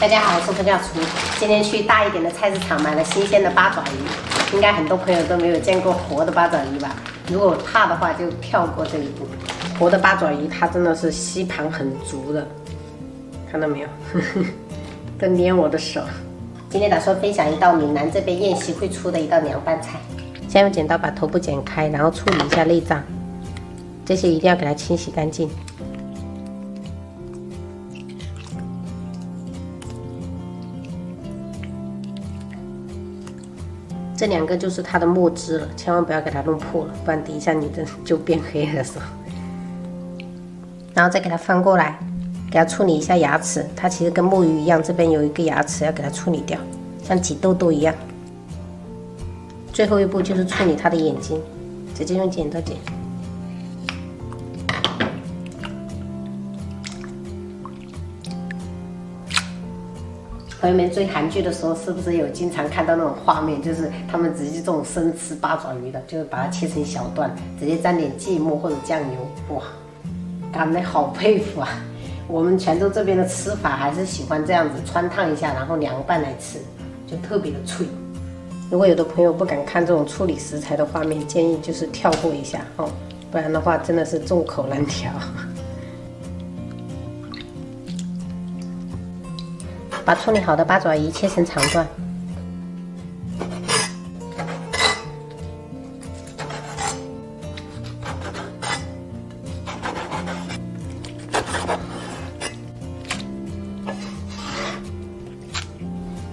大家好，我是副教厨。今天去大一点的菜市场买了新鲜的八爪鱼，应该很多朋友都没有见过活的八爪鱼吧？如果怕的话，就跳过这一步。活的八爪鱼它真的是吸盘很足的，看到没有？都捏我的手。今天打算分享一道闽南这边宴席会出的一道凉拌菜。先用剪刀把头部剪开，然后处理一下内脏，这些一定要给它清洗干净。 这两个就是它的墨汁了，千万不要给它弄破了，不然等一下你的就变黑了是吧？然后再给它翻过来，给它处理一下牙齿，它其实跟墨鱼一样，这边有一个牙齿要给它处理掉，像挤痘痘一样。最后一步就是处理它的眼睛，直接用剪刀剪。 朋友们追韩剧的时候，是不是有经常看到那种画面？就是他们直接这种生吃八爪鱼的，就是把它切成小段，直接沾点芥末或者酱油，哇，干得好佩服啊！我们泉州这边的吃法还是喜欢这样子穿烫一下，然后凉拌来吃，就特别的脆。如果有的朋友不敢看这种处理食材的画面，建议就是跳过一下哦，不然的话真的是众口难调。 把处理好的八爪鱼切成长段，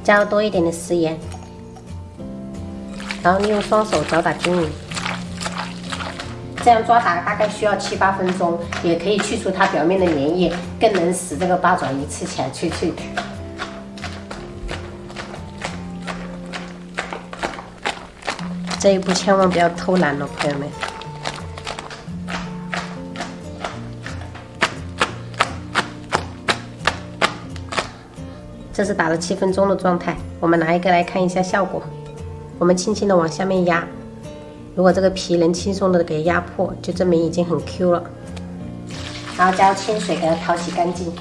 加入多一点的食盐，然后利用双手搅打均匀。这样抓打大概需要7、8分钟，也可以去除它表面的粘液，更能使这个八爪鱼吃起来脆脆的。 这一步千万不要偷懒了，朋友们。这是打了7分钟的状态，我们拿一个来看一下效果。我们轻轻的往下面压，如果这个皮能轻松的给压破，就证明已经很 Q 了。然后加入清水给它淘洗干净。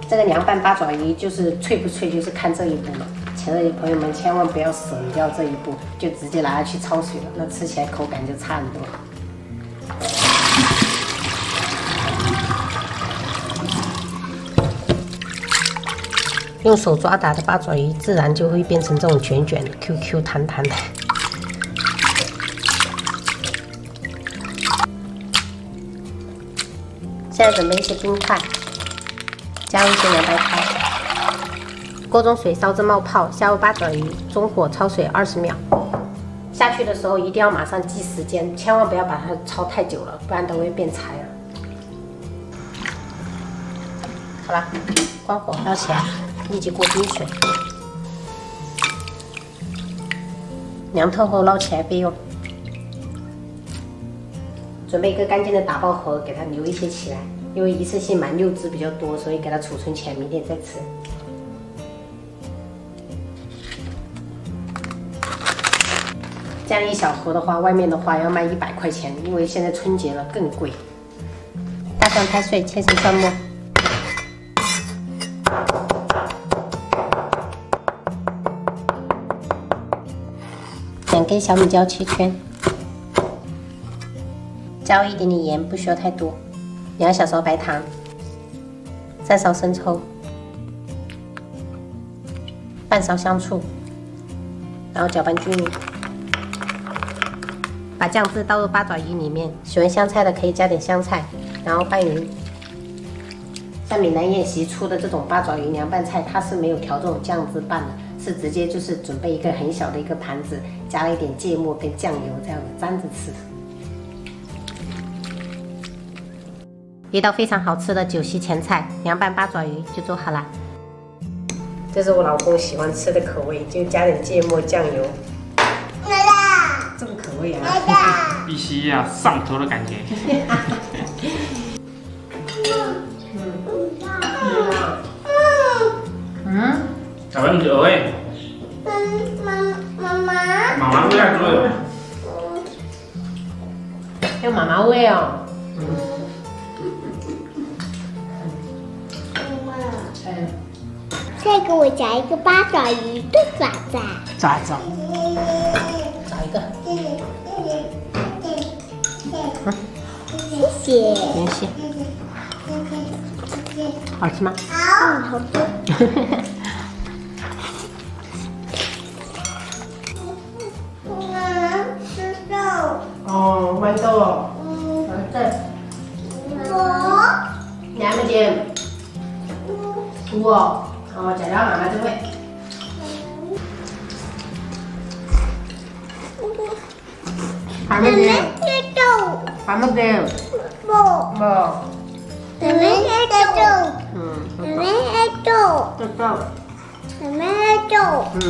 这个凉拌八爪鱼就是脆不脆，就是看这一步了。 所以朋友们千万不要省掉这一步，就直接拿它去焯水了，那吃起来口感就差很多。用手抓打的八爪鱼，自然就会变成这种卷卷的、Q 弹弹的。现在准备一些冰块，加入一些凉白开。 锅中水烧至冒泡，下入八爪鱼，中火焯水20秒。下去的时候一定要马上计时间，千万不要把它焯太久了，不然都会变柴了。好了，关火捞起来，立即过冰水，凉透后捞起来备用。准备一个干净的打包盒，给它留一些起来，因为一次性买6只比较多，所以给它储存起来，明天再吃。 这样一小盒的话，外面的话要卖100块钱，因为现在春节了更贵。大蒜拍碎，切成蒜末，2根小米椒切圈，加入一点点盐，不需要太多，2小勺白糖，3勺生抽，半勺香醋，然后搅拌均匀。 把酱汁倒入八爪鱼里面，喜欢香菜的可以加点香菜，然后拌匀。像闽南宴席出的这种八爪鱼凉拌菜，它是没有调这种酱汁拌的，是直接就是准备一个很小的一个盘子，加了一点芥末跟酱油，这样子沾着吃。一道非常好吃的酒席前菜——凉拌八爪鱼就做好了。这是我老公喜欢吃的口味，就加点芥末酱油。 重口味啊！必须要上头的感觉。小朋友喂。妈妈喂下左右。要妈妈喂哦。再给我夹一个八爪鱼的爪子。爪子，找一个。谢谢。没事。好吃吗？好吃。吃肉。哦，豌豆哦。这。你还没见？哇，哦，材料妈妈就会。还没见？还没见？不。不。妹妹爱豆。嗯。妹妹爱豆。豆豆。妹妹爱豆。嗯。